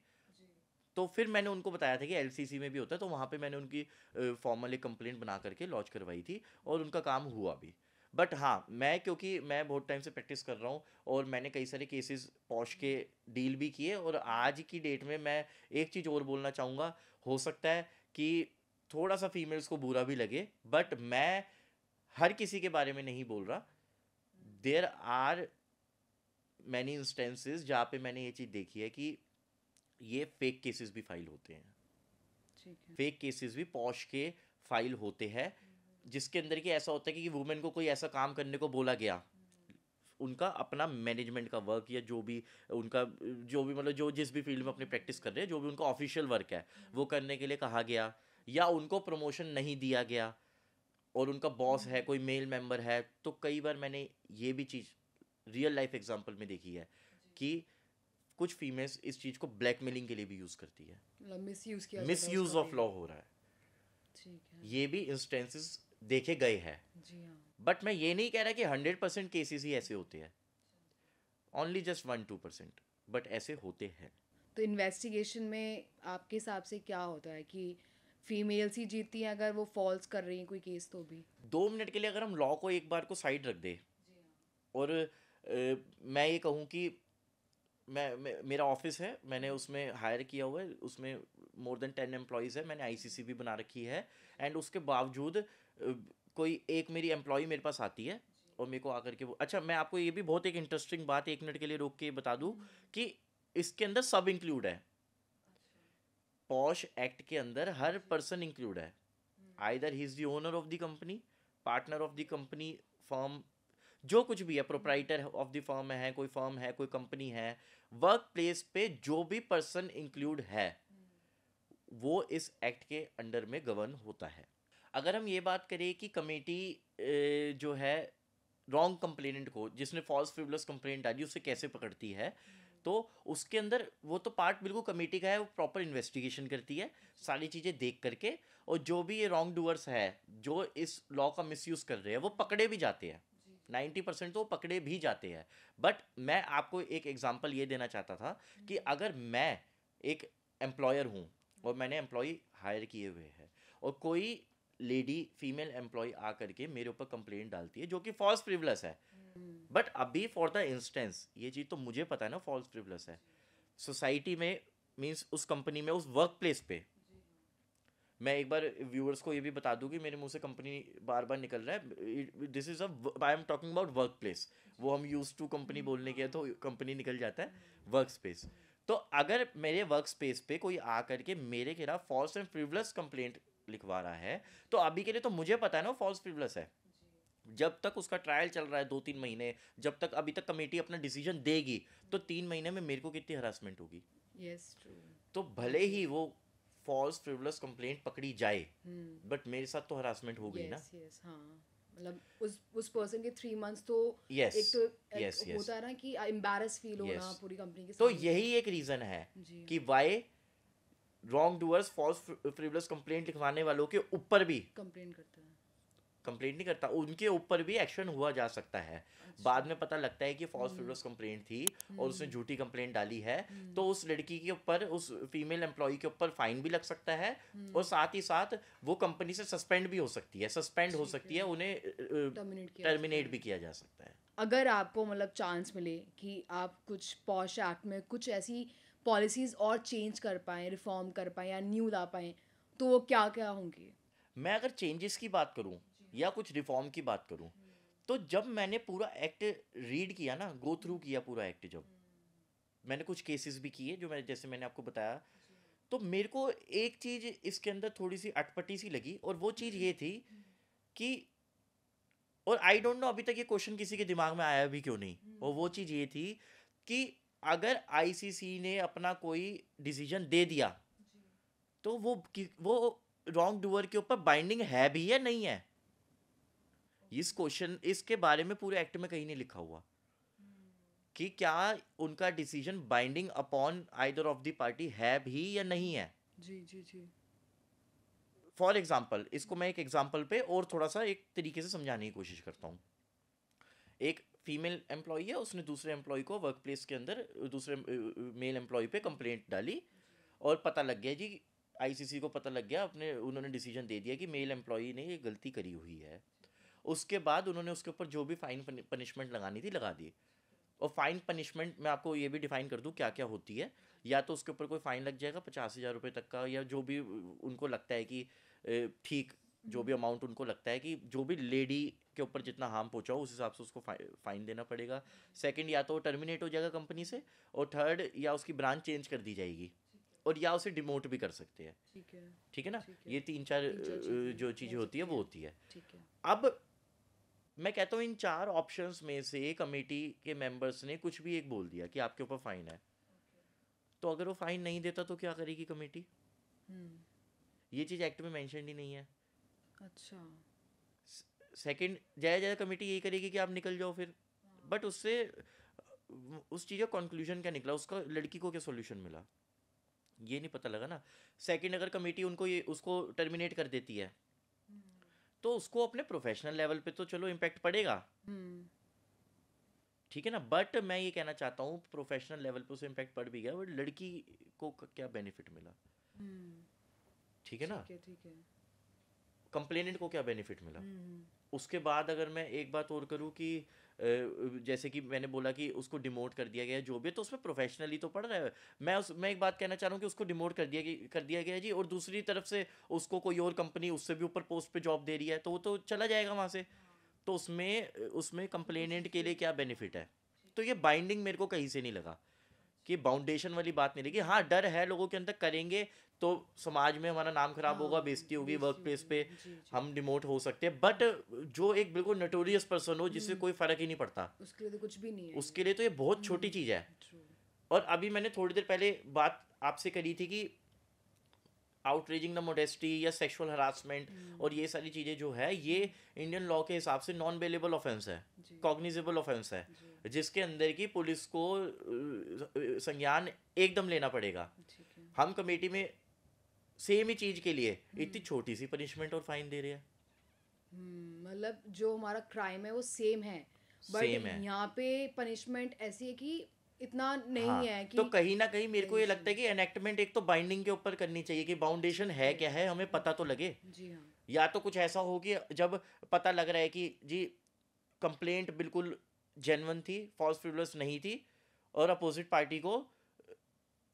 तो फिर मैंने उनको बताया था कि एलसीसी में भी होता है, तो वहाँ पे मैंने उनकी फॉर्मल एक कंप्लेंट बना करके लॉन्च करवाई थी, और उनका काम हुआ भी। बट हाँ, मैं क्योंकि मैं बहुत टाइम से प्रैक्टिस कर रहा हूँ और मैंने कई सारे केसेस पॉश के डील भी किए, और आज की डेट में मैं एक चीज़ और बोलना चाहूँगा। हो सकता है कि थोड़ा सा फीमेल्स को बुरा भी लगे, बट मैं हर किसी के बारे में नहीं बोल रहा। देयर आर मैनी इंस्टेंसेस जहाँ पे मैंने ये चीज़ देखी है कि ये फेक केसेस भी फाइल होते हैं। ठीक है। फेक केसेस भी पॉश के फाइल होते हैं, जिसके अंदर कि ऐसा होता है कि वुमेन को कोई ऐसा काम करने को बोला गया, उनका अपना मैनेजमेंट का वर्क या जो भी उनका जो भी मतलब जो जिस भी फील्ड में अपनी प्रैक्टिस कर रहे हैं, जो भी उनका ऑफिशियल वर्क है वो करने के लिए कहा गया, या उनको प्रमोशन नहीं दिया गया और उनका बॉस है कोई मेल मेंबर है, तो कई बार मैंने ये भी चीज़ रियल लाइफ एग्जांपल में देखी है कि कुछ फीमेल्स इस चीज़ को ब्लैकमेलिंग के लिए भी यूज़ करती है, मतलब मिसयूज किया मिस जाता है यूज उसका ऑफ भी। लॉ हो रहा है, ठीक है। ये भी इंस्टेंसेस देखे गए हैं। जी हाँ। बट मैं ये नहीं कह रहा कि 100% केसेस ही ऐसे होते हैं, ओनली जस्ट 1-2%, बट ऐसे होते हैं। तो इन्वेस्टिगेशन में आपके हिसाब से क्या होता है कि फीमेल्स ही जीतती हैं अगर वो फॉल्स कर रही हैं कोई केस तो भी? 2 मिनट के लिए अगर हम लॉ को एक बार को साइड रख दे और मैं ये कहूँ कि मेरा ऑफिस है, मैंने उसमें हायर किया हुआ है, उसमें मोर देन 10 एम्प्लॉयज़ है, मैंने आईसीसी भी बना रखी है, एंड उसके बावजूद कोई एक मेरी एम्प्लॉय मेरे पास आती है और मेरे को आकर के वो, अच्छा मैं आपको ये भी बहुत एक इंटरेस्टिंग बात 1 मिनट के लिए रोक के बता दूं कि इसके अंदर सब इंक्लूड है, पॉश एक्ट के अंदर हर पर्सन इंक्लूड है, either he is the owner of the company, partner of the company, firm, जो कुछ भी है, प्रोप्राइटर ऑफ द फर्म है, कोई फर्म है, कोई कंपनी है, वर्क प्लेस पे जो भी पर्सन इंक्लूड है वो इस एक्ट के अंडर में गवर्न होता है। अगर हम ये बात करें कि कमेटी जो है रॉन्ग कंप्लेनेंट को, जिसने फॉल्स फ्रिवलस कंप्लेंट डाली, उसे कैसे पकड़ती है, तो उसके अंदर वो तो पार्ट बिल्कुल कमेटी का है, वो प्रॉपर इन्वेस्टिगेशन करती है सारी चीज़ें देख करके, और जो भी ये रॉन्ग डूअर्स है जो इस लॉ का मिसयूज़ कर रहे हैं वो पकड़े भी जाते हैं, 90% तो वो पकड़े भी जाते हैं। बट मैं आपको एक एग्जांपल ये देना चाहता था कि अगर मैं एक एम्प्लॉयर हूँ और मैंने एम्प्लॉय हायर किए हुए हैं और कोई लेडी फीमेल एम्प्लॉय आ करके मेरे ऊपर कंप्लेंट डालती है जो कि फॉल्स प्रिवलेस है, बट अभी फॉर द इंस्टेंस ये चीज़ तो मुझे पता है ना फॉल्स प्रिवलेस है, सोसाइटी में मीन्स उस कंपनी में, उस वर्क प्लेस पे, मैं एक बार व्यूअर्स को ये भी बता दूं कि मेरे मुंह से कंपनी बार बार निकल रहा है, this is I am talking about work place, वो हम यूज टू कंपनी बोलने के तो कंपनी निकल जाता है वर्क स्पेस। तो अगर मेरे वर्क स्पेस पे कोई आ करके मेरे खिलाफ फॉल्स एंड फ्रिवलस कंप्लेंट लिखवा रहा है, तो अभी के लिए तो मुझे पता है ना फॉल्स फ्रिवलस है, जब तक उसका ट्रायल चल रहा है 2-3 महीने, जब तक अभी तक कमेटी अपना डिसीजन देगी, तो 3 महीने में मेरे को कितनी हरासमेंट होगी। Yes true. तो भले ही वो फॉल्स फ्रिवलस कंप्लेंट पकड़ी जाए, बट मेरे साथ तो हरासमेंट हो गई ना। यस यस हाँ, मतलब उस पर्सन के 3 मंथ्स तो यस एक तो एक यस यस होता है ना कि एम्बैरस फील होना यस, पूरी कंपनी के तो सामने। यही एक रीजन है जी कि why wrong doers false frivolous complaint लिखवाने वालों के ऊपर भी कंप्लेन करता है। कंप्लेंट नहीं करता, उनके ऊपर भी एक्शन हुआ जा सकता है। बाद में पता लगता है कि फॉल्स फ्रिवलस कंप्लेंट थी और उसने झूठी कंप्लेंट डाली है, तो उस लड़की के ऊपर, उस फीमेल एम्प्लॉय के ऊपर फाइन भी लग सकता है, और साथ ही साथ वो कंपनी से सस्पेंड भी हो सकती है, सस्पेंड हो सकती है, उन्हें टर्मिनेट भी किया जा सकता है। अगर आपको मतलब चांस मिले कि आप कुछ पॉश एक्ट में कुछ ऐसी पॉलिसीज और चेंज कर पाएँ, रिफॉर्म कर पाएँ या न्यू ला पाएँ, तो वो क्या क्या होंगे? मैं अगर चेंजेस की बात करूं या कुछ रिफॉर्म की बात करूं, तो जब मैंने पूरा एक्ट रीड किया ना, गो थ्रू किया पूरा एक्ट, जब मैंने कुछ केसेस भी किए जो मैं, जैसे मैंने आपको बताया, तो मेरे को एक चीज़ इसके अंदर थोड़ी सी अटपटी सी लगी, और वो चीज़ ये थी कि, और आई डोंट नो अभी तक ये क्वेश्चन किसी के दिमाग में आया भी क्यों नहीं, और वो चीज़ ये थी कि अगर आईसीसी ने अपना कोई डिसीजन दे दिया, तो वो रॉन्ग डूअर के ऊपर बाइंडिंग है भी या नहीं है। इस क्वेश्चन, इसके बारे में पूरे एक्ट में कहीं नहीं लिखा हुआ कि क्या उनका decision binding upon either of the party है भी या नहीं है। जी जी जी। फॉर एग्जाम्पल, इसको मैं एक एग्जाम्पल पे और थोड़ा सा एक तरीके से समझाने की कोशिश करता हूँ। एक फीमेल एम्प्लॉय है, उसने दूसरे एम्प्लॉय को वर्क प्लेस के अंदर, दूसरे मेल एम्प्लॉय पे कंप्लेंट डाली, और पता लग गया जी, आईसीसी को पता लग गया, उन्होंने डिसीजन दे दिया कि मेल एम्प्लॉय ने ये गलती करी हुई है। उसके बाद उन्होंने उसके ऊपर जो भी फाइन पनिशमेंट लगानी थी लगा दी। और फाइन पनिशमेंट मैं आपको ये भी डिफाइन कर दूं क्या क्या होती है। या तो उसके ऊपर कोई फाइन लग जाएगा 50,000 रुपये तक का, या जो भी उनको लगता है कि ठीक, जो भी अमाउंट उनको लगता है कि जो भी लेडी के ऊपर जितना हार्म पहुंचा हो उस हिसाब से उसको फाइन देना पड़ेगा। सेकंड, या तो टर्मिनेट हो जाएगा कंपनी से, और थर्ड, या उसकी ब्रांच चेंज कर दी जाएगी। और या उसे डिमोट भी कर सकते हैं। ठीक है। ठीक है ना, ठीक है। ये तीन चार तीन चार चीजें जो हो चीज़ें होती है सकती वो हैं। होती है। ठीक है। अब मैं कहता हूँ इन चार ऑप्शंस में से कमेटी के मेंबर्स ने कुछ भी एक बोल दिया कि आपके ऊपर फाइन है, तो अगर वो फाइन नहीं देता तो क्या करेगी कमेटी? हम्म। ये चीज़ एक्ट में मेंशन ही नहीं है। अच्छा। सेकंड, जय जय कमेटी यही करेगी कि आप निकल जाओ फिर, बट उससे उस चीज़ का कंक्लूजन क्या निकला, उसका लड़की को क्या सॉल्यूशन मिला, ये नहीं पता लगा ना। सेकंड, अगर कमेटी उनको ये उसको टर्मिनेट कर देती है तो उसको अपने प्रोफेशनल लेवल पे तो चलो इम्पैक्ट पड़ेगा, हम्म। ठीक है ना, बट मैं ये कहना चाहता हूँ प्रोफेशनल लेवल पे उसे इम्पैक्ट पड़ भी गया, बट लड़की को क्या बेनिफिट मिला? हम्म। ठीक है ना, ठीक है। ठीक है। कंप्लेनेंट को क्या बेनिफिट मिला? हम्म। उसके बाद अगर मैं एक बात और करूँ कि जैसे कि मैंने बोला कि उसको डिमोट कर दिया गया जो भी है, तो उसमें प्रोफेशनली तो पढ़ रहा है। मैं एक बात कहना चाह रहा हूँ कि उसको डिमोट कर दिया गया जी, और दूसरी तरफ से उसको कोई और कंपनी उससे भी ऊपर पोस्ट पे जॉब दे रही है, तो वो तो चला जाएगा वहाँ से। तो उसमें उसमें कंप्लेनेंट के लिए क्या बेनिफिट है? तो ये बाइंडिंग मेरे को कहीं से नहीं लगा कि बाउंडेशन वाली बात नहीं लगी। हाँ, डर है लोगों के अंदर, करेंगे तो समाज में हमारा नाम खराब होगा, हाँ, बेइज्जती होगी, बेइज्जती वर्क प्लेस होगी। पे जी जी। हम डिमोट हो सकते हैं, बट जो एक बिल्कुल नोटोरियस पर्सन हो जिससे कोई फर्क ही नहीं पड़ता, उसके लिए तो कुछ भी नहीं है उसके लिए तो ये बहुत छोटी चीज़ है। ट्रू। और अभी मैंने थोड़ी देर पहले बात आपसे करी थी कि आउटरीजिंग द मोडेस्टी या सेक्सुअल हरासमेंट और ये सारी चीज़ें जो है, ये इंडियन लॉ के हिसाब से नॉन बेलेबल ऑफेंस है, जी। कॉग्निजेबल ऑफेंस है, जी। जिसके अंदर की पुलिस को संज्ञान एकदम लेना पड़ेगा। ठीक है। हम कमेटी में सेम ही चीज़ के लिए इतनी छोटी सी पनिशमेंट और फाइन दे रहे हैं। मतलब जो हमारा क्राइम है वो सेम है, बट सेम है, यहाँ पे पनिशमेंट ऐसी है कि इतना नहीं हाँ। है तो कि कहीं ना कहीं मेरे को ये जी। लगता है कि एनेक्टमेंट एक तो बाइंडिंग के ऊपर करनी चाहिए कि बाउंडेशन है क्या है, हमें पता तो लगे। जी हाँ। या तो कुछ ऐसा हो कि जब पता लग रहा है कि जी कंप्लेंट बिल्कुल जेन्युइन थी, फॉल्स फ्रिवलस नहीं थी, और अपोजिट पार्टी को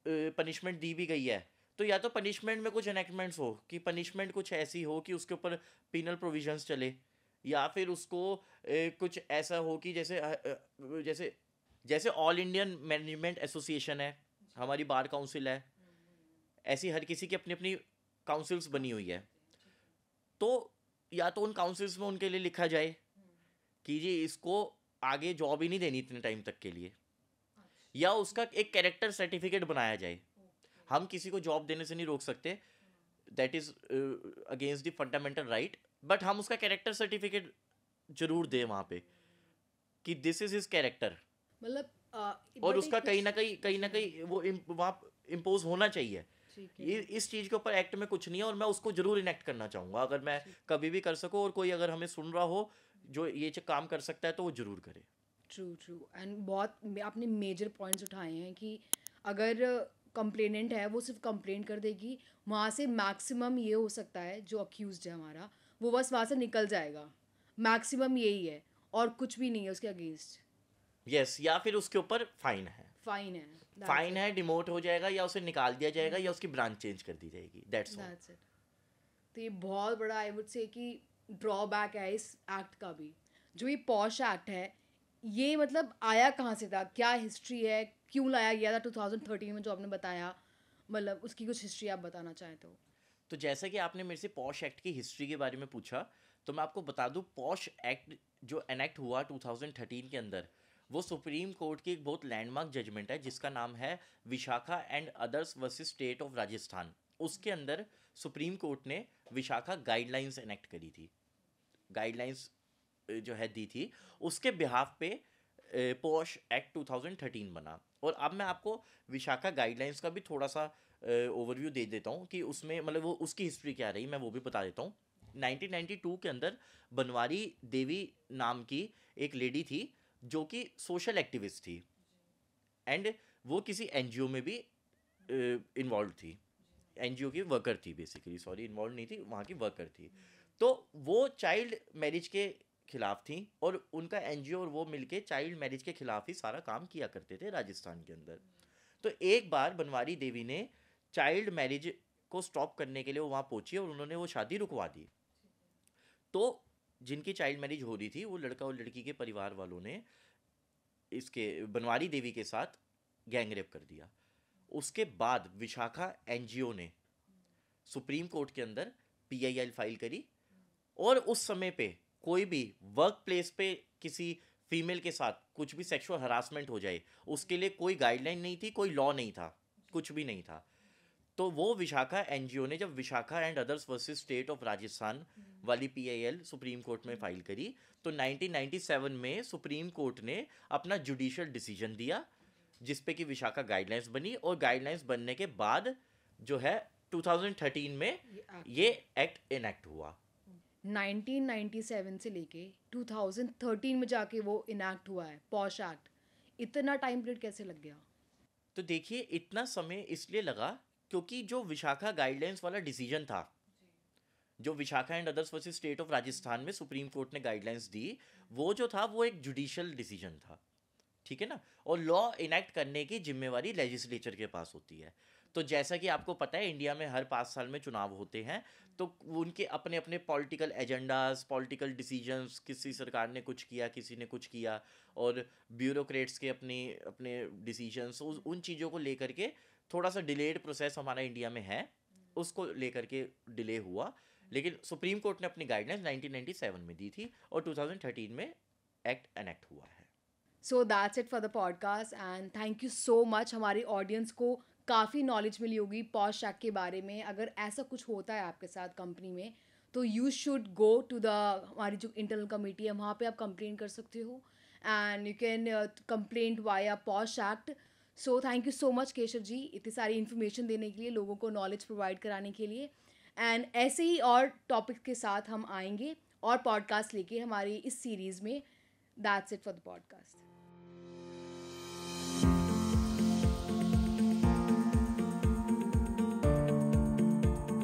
पनिशमेंट दी भी गई है, तो या तो पनिशमेंट में कुछ एनेक्टमेंट्स हो कि पनिशमेंट कुछ ऐसी हो कि उसके ऊपर पिनल प्रोविजंस चले, या फिर उसको कुछ ऐसा हो कि जैसे जैसे ऑल इंडियन मैनेजमेंट एसोसिएशन है, हमारी बार काउंसिल है, ऐसी हर किसी की अपनी अपनी काउंसिल्स बनी हुई है, तो या तो उन काउंसिल्स में उनके लिए लिखा जाए कि जी इसको आगे जॉब ही नहीं देनी इतने टाइम तक के लिए, या उसका एक कैरेक्टर सर्टिफिकेट बनाया जाए। हम किसी को जॉब देने से नहीं रोक सकते, that is against the fundamental right, but हम उसका कैरेक्टर सर्टिफिकेट जरूर दें वहाँ पे कि दिस इज हिज कैरेक्टर, मतलब और बट उसका एक कहीं ना कहीं वो वहाँ इम्पोज होना चाहिए। ठीक ये है। इस चीज़ के ऊपर एक्ट में कुछ नहीं है, और मैं उसको जरूर इनेक्ट करना चाहूँगा, अगर मैं कभी भी कर सकूँ, और कोई अगर हमें सुन रहा हो जो ये काम कर सकता है तो वो जरूर करे। True true. एंड बहुत आपने मेजर पॉइंट्स उठाए हैं कि अगर कंप्लेनेंट है वो सिर्फ कंप्लेन कर देगी, वहाँ से मैक्सिमम ये हो सकता है जो अक्यूज्ड है हमारा वो बस वहाँ से निकल जाएगा, मैक्सिमम यही है और कुछ भी नहीं है उसके अगेंस्ट। यस, या फिर उसके ऊपर फाइन है, फाइन है, फाइन है, डिमोट हो जाएगा, या उसे निकाल दिया जाएगा, या उसकी ब्रांच चेंज कर दी जाएगी, दैट्स ऑल। That's it. तो ये बहुत बड़ा आई वुड से कि ड्रॉबैक है इस एक्ट का भी। जो ये पॉश एक्ट है ये मतलब आया कहाँ से था, क्या हिस्ट्री है, क्यों लाया गया था 2013 में जो आपने बताया, मतलब उसकी कुछ हिस्ट्री आप बताना चाहें तो जैसा कि आपने मेरे से पॉश एक्ट की हिस्ट्री के बारे में पूछा, तो मैं आपको बता दूं पॉश एक्ट जो एनेक्ट हुआ 2013 के अंदर, वो सुप्रीम कोर्ट की एक बहुत लैंडमार्क जजमेंट है जिसका नाम है Vishakha and others versus state of Rajasthan. उसके अंदर सुप्रीम कोर्ट ने विशाखा गाइडलाइंस एनेक्ट करी थी, गाइडलाइंस जो है दी थी, उसके बिहाफ पे पॉश एक्ट 2013 बना। और अब मैं आपको विशाखा गाइडलाइंस का भी थोड़ा सा ओवरव्यू दे देता हूँ कि उसमें मतलब वो उसकी हिस्ट्री क्या रही, मैं वो भी बता देता हूँ। 1992 के अंदर बनवारी देवी नाम की एक लेडी थी जो कि सोशल एक्टिविस्ट थी, एंड वो किसी एनजीओ में भी इन्वॉल्व थी, एनजीओ की वर्कर थी बेसिकली, सॉरी इन्वॉल्व नहीं थी, वहाँ की वर्कर थी। तो वो चाइल्ड मैरिज के खिलाफ थी, और उनका एनजीओ और वो मिलके चाइल्ड मैरिज के खिलाफ ही सारा काम किया करते थे राजस्थान के अंदर। तो एक बार बनवारी देवी ने चाइल्ड मैरिज को स्टॉप करने के लिए वो वहाँ पहुंची और उन्होंने वो शादी रुकवा दी। तो जिनकी चाइल्ड मैरिज हो रही थी वो लड़का और लड़की के परिवार वालों ने इसके बनवारी देवी के साथ गैंग रेप कर दिया, उसके बाद विशाखा एनजीओ ने सुप्रीम कोर्ट के अंदर पीआईएल फाइल करी, और उस समय पे कोई भी वर्क प्लेस पे किसी फीमेल के साथ कुछ भी सेक्सुअल हरासमेंट हो जाए, उसके लिए कोई गाइडलाइन नहीं थी, कोई लॉ नहीं था, कुछ भी नहीं था। तो वो विशाखा एनजीओ ने जब Vishakha and others versus state of Rajasthan वाली पीआईएल सुप्रीम कोर्ट में फाइल करी, तो 1997 में सुप्रीम कोर्ट ने अपना जुडिशियल डिसीजन दिया, जिसपे कि विशाखा गाइडलाइंस बनी, और गाइडलाइंस बनने के बाद जो है 2013 में ये एक्ट इनेक्ट हुआ। 1997 से लेके 2013 में जाके वो इनैक्ट हुआ है पॉश एक्ट। इतना टाइम पीरियड कैसे लग गया? तो देखिए, इतना समय इसलिए लगा क्योंकि जो विशाखा गाइडलाइंस वाला डिसीजन था, जो Vishakha and others versus state of Rajasthan में सुप्रीम कोर्ट ने गाइडलाइंस दी, वो जो था वो एक जुडिशियल डिसीजन था, ठीक है ना। और लॉ इनेक्ट करने की जिम्मेवारी लेजिस्लेचर के पास होती है। तो जैसा कि आपको पता है, इंडिया में हर 5 साल में चुनाव होते हैं, तो उनके अपने अपने पॉलिटिकल एजेंडाज, पॉलिटिकल डिसीजंस, किसी सरकार ने कुछ किया, किसी ने कुछ किया, और ब्यूरोक्रेट्स के अपने अपने डिसीजंस, उन चीज़ों को लेकर के थोड़ा सा डिलेड प्रोसेस हमारा इंडिया में है, उसको लेकर के डिले हुआ। लेकिन सुप्रीम कोर्ट ने अपनी गाइडलाइंस 1997 में दी थी, और 2013 में एक्ट एनेक्ट हुआ है। So that's it for the podcast and thank you so much. हमारी ऑडियंस को काफ़ी नॉलेज मिली होगी पॉश एक्ट के बारे में। अगर ऐसा कुछ होता है आपके साथ कंपनी में, तो you should go to the हमारी जो इंटरनल कमेटी है, वहाँ पे आप कंप्लेन कर सकते हो, and you can complaint via POSH act. So thank you so much Keshav ji, इतनी सारी इन्फॉर्मेशन देने के लिए, लोगों को नॉलेज प्रोवाइड कराने के लिए। एंड ऐसे ही और टॉपिक के साथ हम आएंगे और पॉडकास्ट लेके हमारी इस सीरीज़ में। That's it for the podcast.